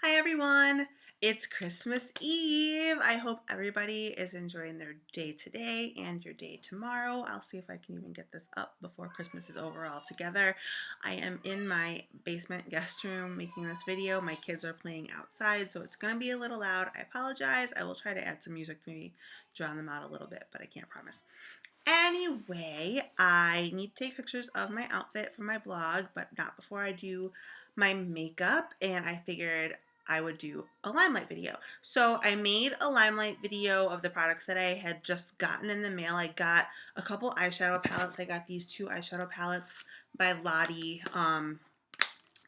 Hi everyone! It's Christmas Eve. I hope everybody is enjoying their day today and your day tomorrow. I'll see if I can even get this up before Christmas is over altogether. I am in my basement guest room making this video. My kids are playing outside, so it's going to be a little loud. I apologize. I will try to add some music to maybe drown them out a little bit, but I can't promise. Anyway, I need to take pictures of my outfit for my blog, but not before I do my makeup, and I figured I would do a LimeLight video. So I made a LimeLight video of the products that I had just gotten in the mail. I got a couple eyeshadow palettes. I got these two eyeshadow palettes by Lottie, and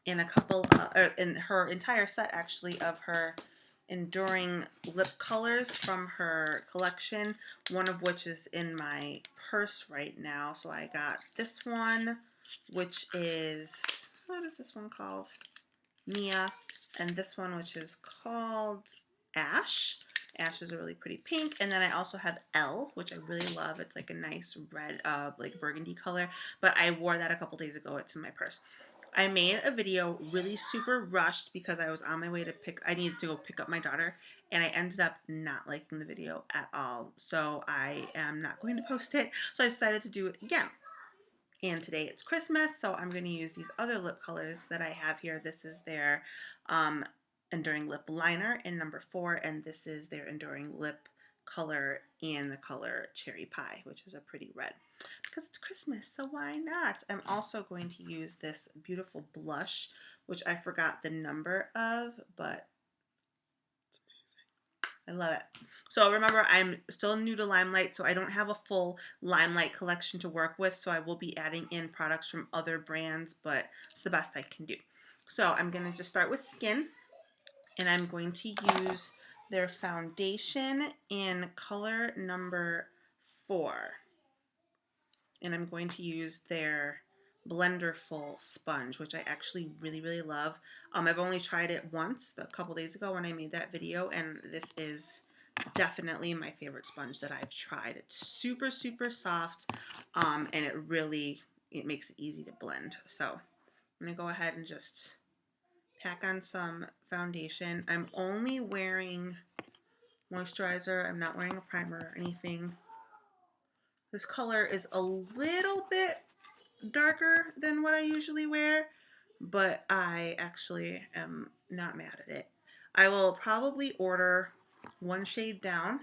a couple, in her entire set actually of her enduring lip colors from her collection, one of which is in my purse right now. So I got this one, which is, what is this one called? Mia. And this one, which is called Ash. Ash is a really pretty pink. And then I also have Elle, which I really love. It's like a nice red, like burgundy color. But I wore that a couple days ago. It's in my purse. I made a video really super rushed because I was on my way to I needed to go pick up my daughter, and I ended up not liking the video at all. So I am not going to post it. So I decided to do it again. And today it's Christmas, so I'm going to use these other lip colors that I have here. This is their Enduring Lip Liner in number 4, and this is their Enduring Lip color in the color Cherry Pie, which is a pretty red. Because it's Christmas, so why not? I'm also going to use this beautiful blush, which I forgot the number of, but I love it. So remember, I'm still new to LimeLight, so I don't have a full LimeLight collection to work with, so I will be adding in products from other brands, but it's the best I can do. So I'm going to just start with Skin, and I'm going to use their foundation in color number 4. And I'm going to use their Blenderful sponge, which I actually really, really love. I've only tried it once, a couple days ago when I made that video, and this is definitely my favorite sponge that I've tried. It's super, super soft, and it makes it easy to blend. So I'm going to go ahead and just pack on some foundation. I'm only wearing moisturizer. I'm not wearing a primer or anything. This color is a little bit darker than what I usually wear, but I actually am not mad at it. I will probably order one shade down,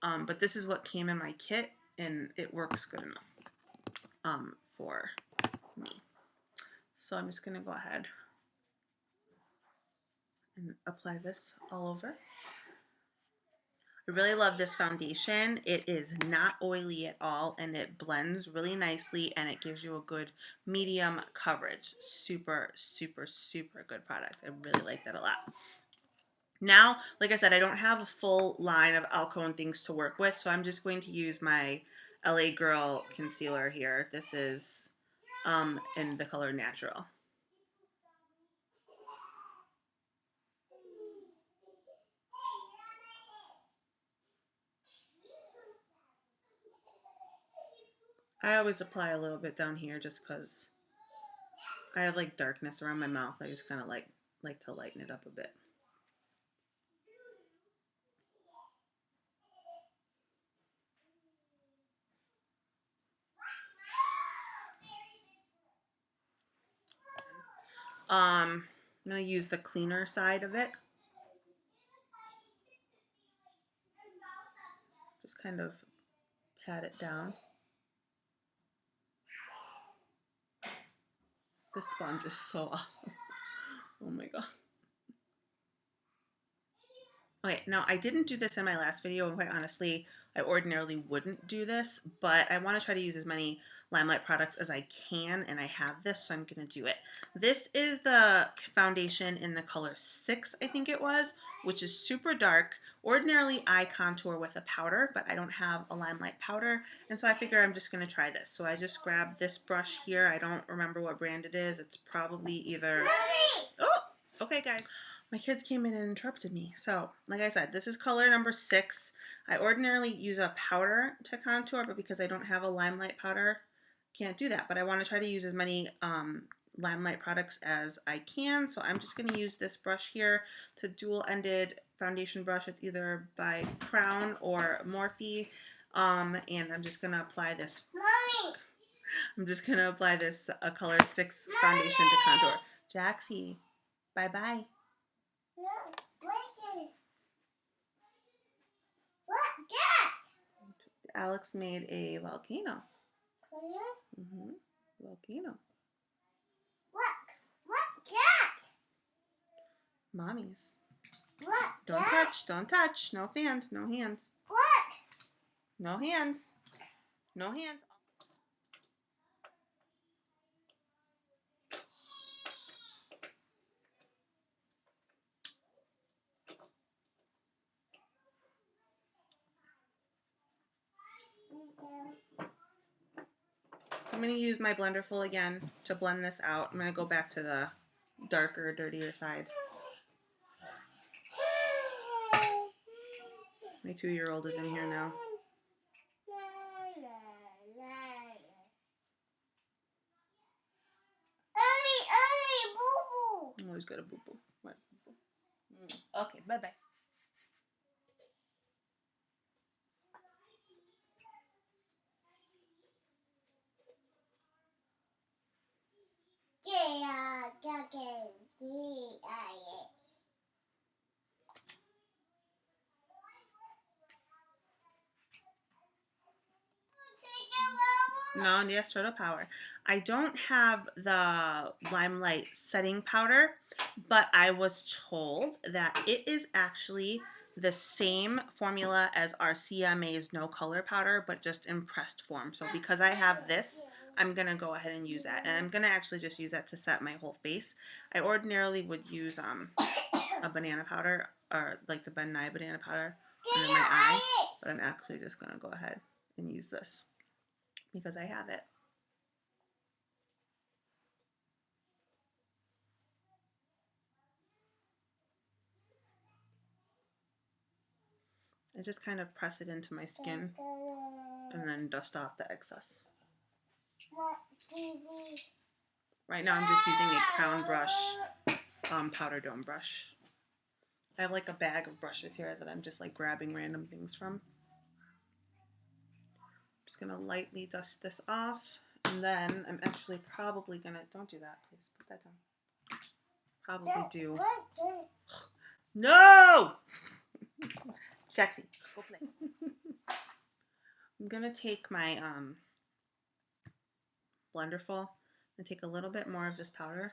but this is what came in my kit, and it works good enough for me. So I'm just going to go ahead and apply this all over. I really love this foundation. It is not oily at all, and it blends really nicely, and it gives you a good medium coverage. Super, super, super good product. I really like that a lot. Now, like I said, I don't have a full line of Alcone things to work with, so I'm just going to use my LA Girl concealer here. This is in the color Natural. I always apply a little bit down here just because I have like darkness around my mouth. I just kind of like to lighten it up a bit. I'm going to use the cleaner side of it. Just kind of pat it down. This sponge is so awesome. Oh my god. Okay, now I didn't do this in my last video, and quite honestly, I ordinarily wouldn't do this, but I want to try to use as many LimeLight products as I can, and I have this, so I'm going to do it. This is the foundation in the color 6, I think it was, which is super dark. Ordinarily, I contour with a powder, but I don't have a LimeLight powder, and so I figure I'm just going to try this. So I just grabbed this brush here. I don't remember what brand it is. It's probably either... Mommy! Oh! Okay, guys. My kids came in and interrupted me. So, like I said, this is color number 6. I ordinarily use a powder to contour, but because I don't have a LimeLight powder, can't do that. But I want to try to use as many LimeLight products as I can. So I'm just going to use this brush here. It's a dual-ended foundation brush. It's either by Crown or Morphe. And I'm just going to apply this. Mommy! I'm just going to apply this Color 6 foundation to contour. Jaxie, bye-bye. Alex made a volcano. Mm-hmm. Volcano. What's that? Mommy's. What? Don't touch. No fans, no hands. What? No hands. No hands. So I'm going to use my blender full again to blend this out. I'm going to go back to the darker, dirtier side. My 2-year-old is in here now. I'm always got a boo-boo. What? Okay, bye-bye. No, yes, turtle power. I don't have the LimeLight setting powder, but I was told that it is actually the same formula as our CMA's no color powder, but just in pressed form. So because I have this, I'm going to go ahead and use that. And I'm going to actually just use that to set my whole face. I ordinarily would use a banana powder, or like the Ben Nye banana powder under my eye, but I'm actually just going to go ahead and use this because I have it. I just kind of press it into my skin and then dust off the excess. Right now I'm just using a Crown brush, powder dome brush. I have like a bag of brushes here that I'm just like grabbing random things from. I'm just going to lightly dust this off, and then I'm actually probably going to, don't do that please, put that down. Probably do. No! Jaxie, go play. I'm going to take my blender full and take a little bit more of this powder.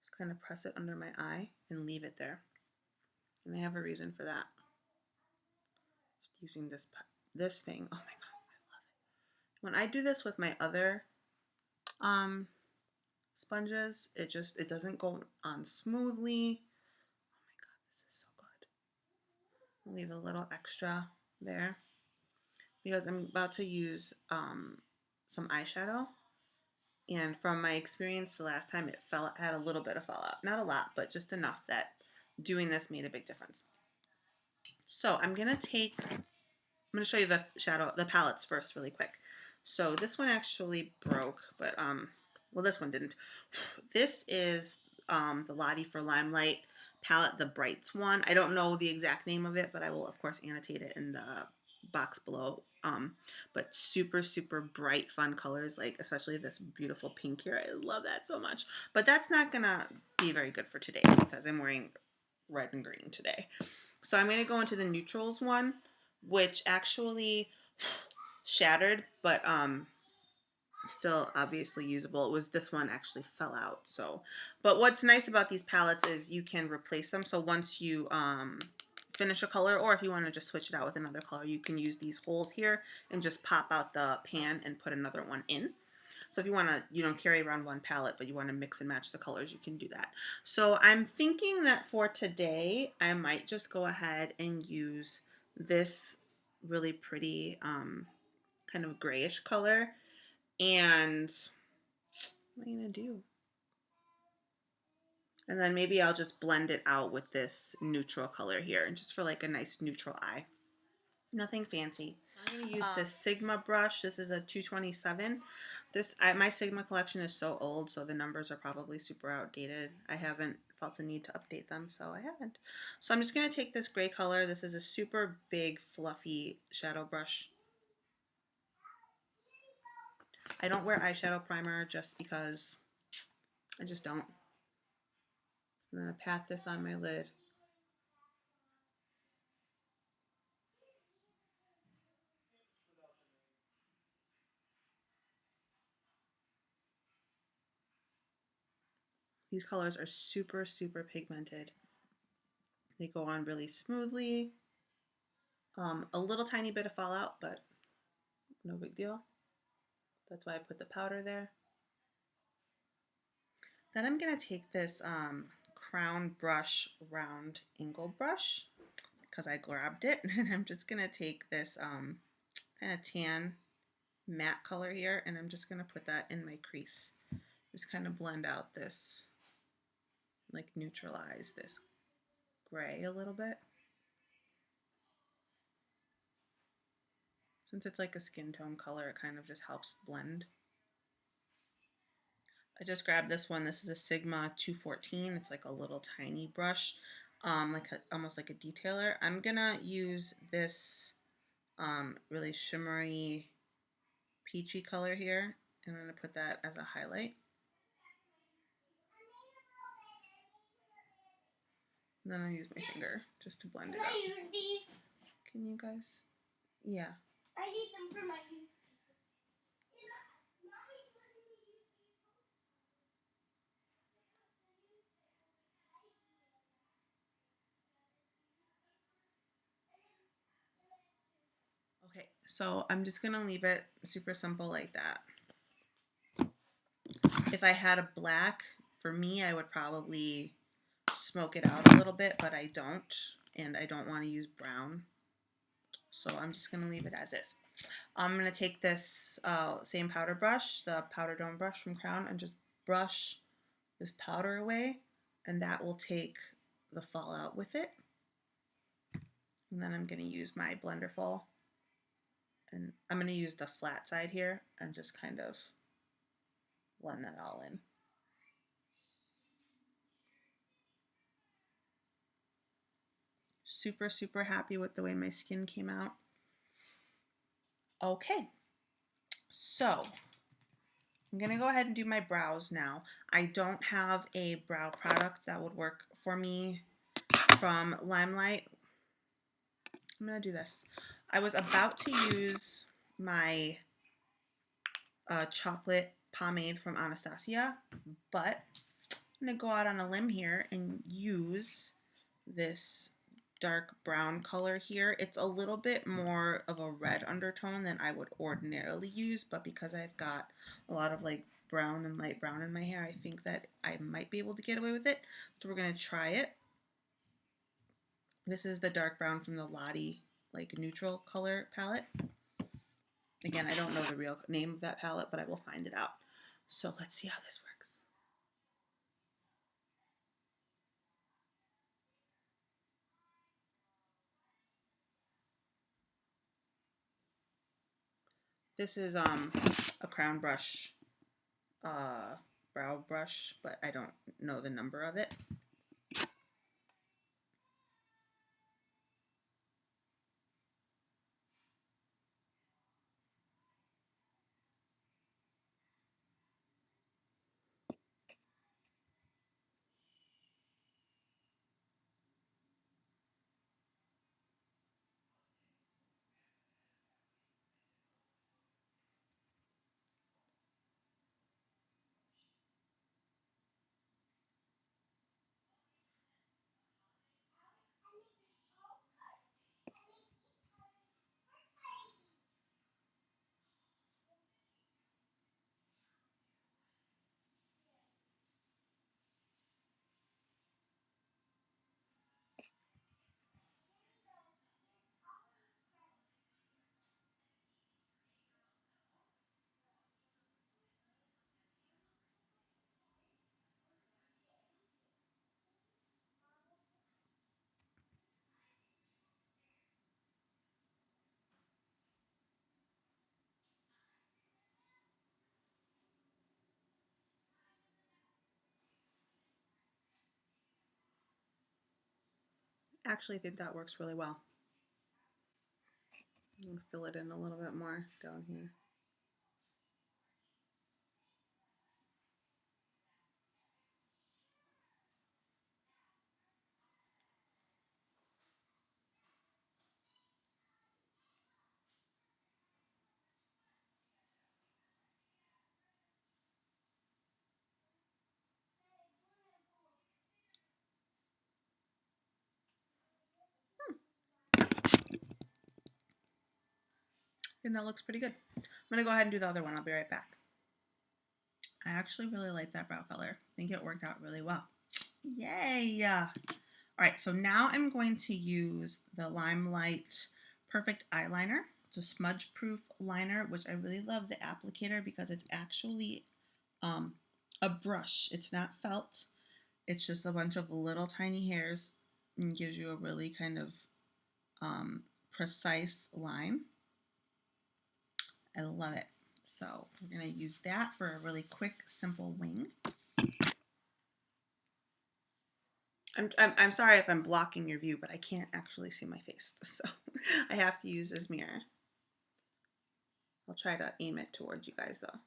Just kind of press it under my eye and leave it there. And I have a reason for that. Just using this thing. Oh my god, I love it. When I do this with my other sponges, it doesn't go on smoothly. Oh my god, this is so good. I'll leave a little extra there because I'm about to use some eyeshadow. And from my experience the last time, it had a little bit of fallout. Not a lot, but just enough that doing this made a big difference. So I'm going to show you the palettes first really quick. So this one actually broke, but, well, this one didn't. This is the Lottie for LimeLight palette, the Brights one. I don't know the exact name of it, but I will, of course, annotate it in the box below. But super, super bright, fun colors, like especially this beautiful pink here. I love that so much. But that's not going to be very good for today because I'm wearing red and green today. So I'm going to go into the neutrals one, which actually shattered, but still obviously usable. It was this one actually fell out. So, but what's nice about these palettes is you can replace them. So once you finish a color, or if you want to just switch it out with another color, you can use these holes here and just pop out the pan and put another one in. So if you want to, carry around one palette, but you want to mix and match the colors, you can do that. So I'm thinking that for today, I might just go ahead and use this really pretty kind of grayish color. And what am I going to do? And then maybe I'll just blend it out with this neutral color here, and just for like a nice neutral eye. Nothing fancy. I'm going to use this Sigma brush. This is a 227. My Sigma collection is so old, so the numbers are probably super outdated. I haven't felt a need to update them, so I haven't. So I'm just going to take this gray color. This is a super big, fluffy shadow brush. I don't wear eyeshadow primer just because I just don't. I'm going to pat this on my lid. These colors are super, super pigmented. They go on really smoothly. A little tiny bit of fallout, but no big deal. That's why I put the powder there. Then I'm going to take this crown brush round angle brush because I grabbed it, and I'm just going to take this kind of tan matte color here, and I'm just going to put that in my crease. Just kind of blend out this, like neutralize this gray a little bit. Since it's like a skin tone color, it kind of just helps blend. I just grabbed this one. This is a Sigma 214. It's like a little tiny brush, almost like a detailer. I'm gonna use this really shimmery peachy color here, and I'm gonna put that as a highlight. And then I'll use my finger just to blend it out. Can I use these? Can you guys? Yeah. I need them for my use. Okay, so I'm just gonna leave it super simple like that. If I had a black, for me, I would probably smoke it out a little bit, but I don't, and I don't want to use brown. So I'm just gonna leave it as is. I'm gonna take this same powder brush, the powder dome brush from Crown, and just brush this powder away, and that will take the fallout with it. And then I'm gonna use my Blenderful, and I'm gonna use the flat side here and just kind of blend that all in. Super, super happy with the way my skin came out. Okay, so I'm gonna go ahead and do my brows now. I don't have a brow product that would work for me from LimeLight. I'm gonna do this. I was about to use my chocolate pomade from Anastasia, but I'm gonna go out on a limb here and use this dark brown color here. It's a little bit more of a red undertone than I would ordinarily use, but because I've got a lot of like brown and light brown in my hair, I think that I might be able to get away with it. So we're gonna try it. This is the dark brown from the Lottie like neutral color palette. Again, I don't know the real name of that palette, but I will find it out. So let's see how this works. This is a crown brush, brow brush, but I don't know the number of it. actually think that works really well. I'll fill it in a little bit more down here. And that looks pretty good. I'm gonna go ahead and do the other one. I'll be right back. I actually really like that brow color. I think it worked out really well. Yay! All right, so now I'm going to use the LimeLight Perfect Eyeliner. It's a smudge-proof liner, which I really love the applicator because it's actually a brush. It's not felt. It's just a bunch of little tiny hairs and gives you a really kind of precise line. I love it. So we're going to use that for a really quick, simple wing. I'm sorry if I'm blocking your view, but I can't actually see my face, so I have to use this mirror. I'll try to aim it towards you guys though.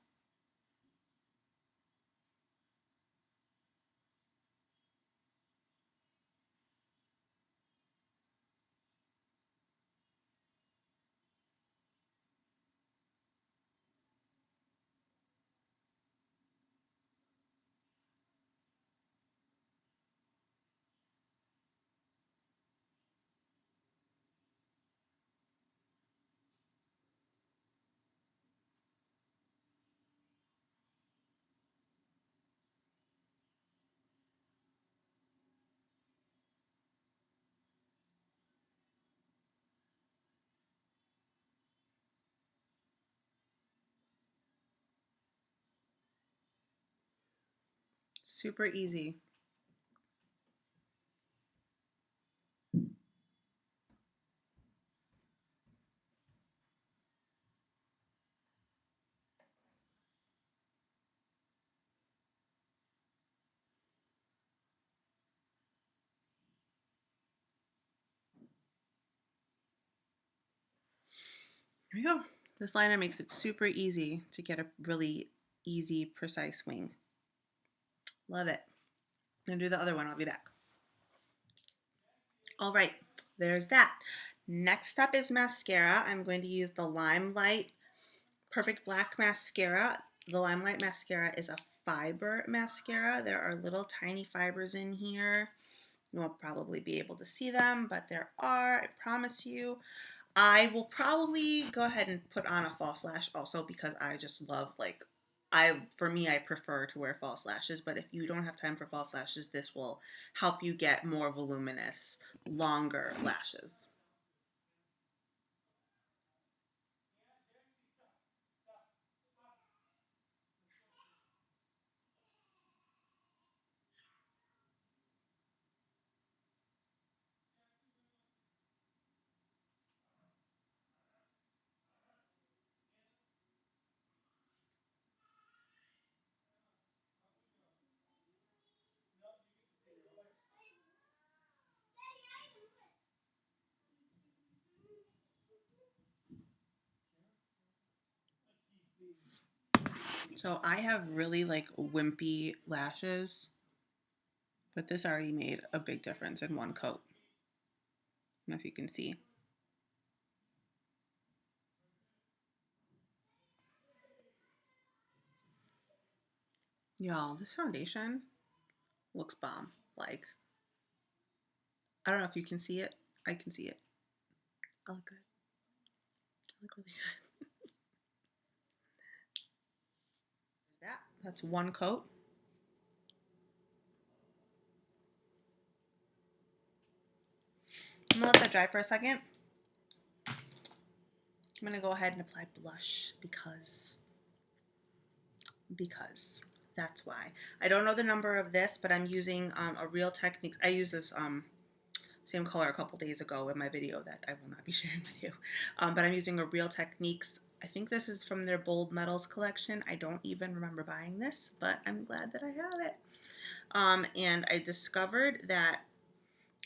Super easy. There we go. This liner makes it super easy to get a really easy, precise wing. Love it. I'm gonna do the other one. I'll be back. All right, there's that. Next up is mascara. I'm going to use the LimeLight Perfect Black Mascara. The LimeLight mascara is a fiber mascara. There are little tiny fibers in here. You won't probably be able to see them, but there are, I promise you. I will probably go ahead and put on a false lash also because I just love for me, I prefer to wear false lashes, but if you don't have time for false lashes, this will help you get more voluminous, longer lashes. So I have really wimpy lashes, but this already made a big difference in one coat. I don't know if you can see. Y'all, this foundation looks bomb. I don't know if you can see it. I can see it. I look good. I look really good. There's that. That's one coat. I'm gonna let that dry for a second. I'm gonna go ahead and apply blush because that's why. I don't know the number of this, but I'm using a Real Techniques. I used this same color a couple days ago in my video that I will not be sharing with you. But I'm using a Real Techniques. I think this is from their Bold Metals collection. I don't even remember buying this, but I'm glad that I have it. And I discovered that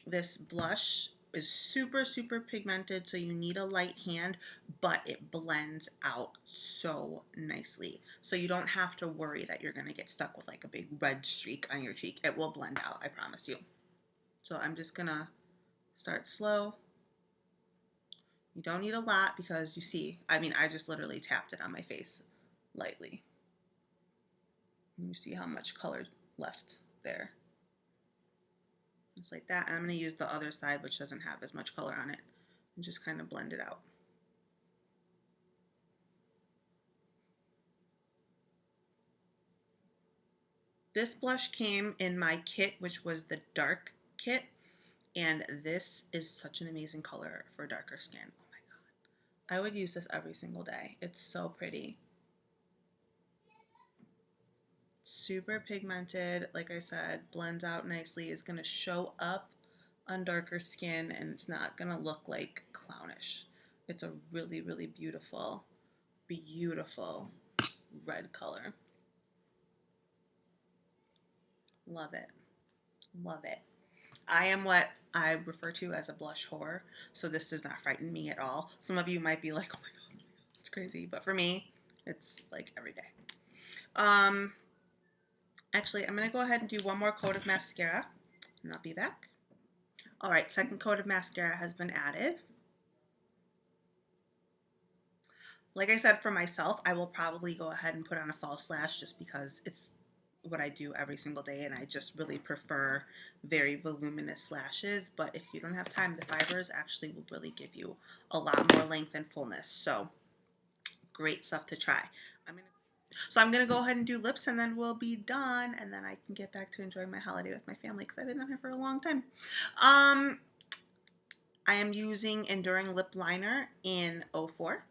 This blush is super, super pigmented, so you need a light hand, but it blends out so nicely. So you don't have to worry that you're going to get stuck with like a big red streak on your cheek. It will blend out, I promise you. So I'm just going to start slow. You don't need a lot because you see, I mean, I just literally tapped it on my face lightly. You see how much color left there. Just like that. And I'm going to use the other side, which doesn't have as much color on it, and just kind of blend it out. This blush came in my kit, which was the dark kit, and this is such an amazing color for darker skin. Oh my god. I would use this every single day. It's so pretty. Super pigmented, like I said, blends out nicely, is going to show up on darker skin, and it's not going to look like clownish. It's a really, really beautiful, beautiful red color. Love it. Love it. I am what I refer to as a blush whore, so this does not frighten me at all. Some of you might be like, oh my god, it's crazy. But for me, it's like every day. Actually, I'm going to go ahead and do one more coat of mascara, and I'll be back. All right, second coat of mascara has been added. Like I said, for myself, I will probably go ahead and put on a false lash just because it's what I do every single day, and I just really prefer very voluminous lashes. But if you don't have time, the fibers actually will really give you a lot more length and fullness. So great stuff to try. I'm gonna go ahead and do lips, and then we'll be done, and then I can get back to enjoying my holiday with my family because I've been on here for a long time. I am using Enduring Lip Liner in 04.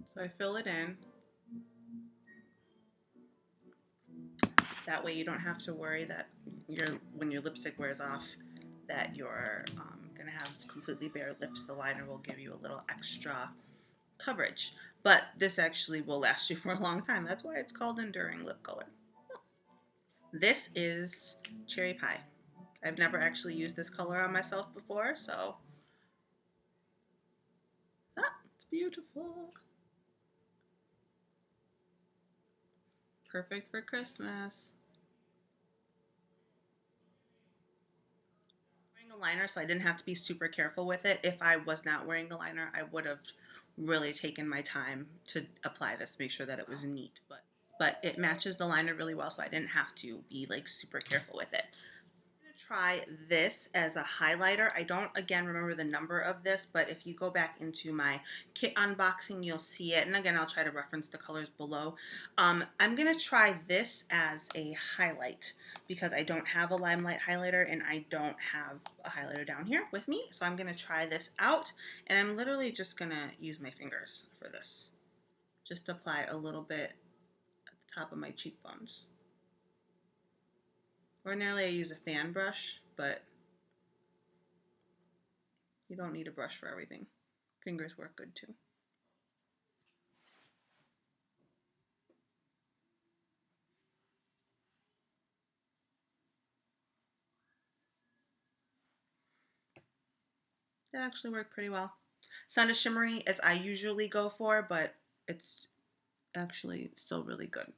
So I fill it in. That way you don't have to worry that when your lipstick wears off that you're going to have completely bare lips. The liner will give you a little extra coverage. But this actually will last you for a long time. That's why it's called Enduring Lip Color. This is Cherry Pie. I've never actually used this color on myself before, so it's beautiful. Perfect for Christmas. Wearing a liner, so I didn't have to be super careful with it. If I was not wearing a liner, I would have really taken my time to apply this, make sure that it was neat. But it matches the liner really well, so I didn't have to be like super careful with it. Try this as a highlighter. I don't again remember the number of this, but if you go back into my kit unboxing, you'll see it. And again, I'll try to reference the colors below. I'm going to try this as a highlight because I don't have a LimeLight highlighter and I don't have a highlighter down here with me. So I'm going to try this out, and I'm literally just going to use my fingers for this. Just apply a little bit at the top of my cheekbones. Ordinarily I use a fan brush, but you don't need a brush for everything. Fingers work good too. That actually worked pretty well. It's not as shimmery as I usually go for, but it's actually still really good.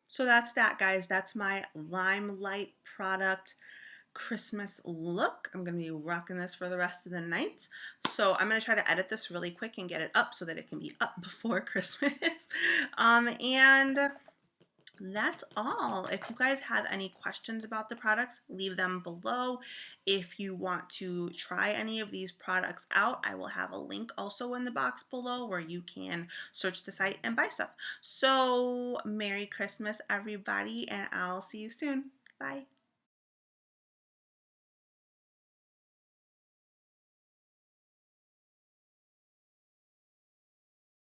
So that's that, guys. That's my LimeLight product Christmas look. I'm going to be rocking this for the rest of the night. So I'm going to try to edit this really quick and get it up so that it can be up before Christmas. And That's all. If you guys have any questions about the products, leave them below. If you want to try any of these products out, I will have a link also in the box below where you can search the site and buy stuff. So, Merry Christmas, everybody, and I'll see you soon. Bye.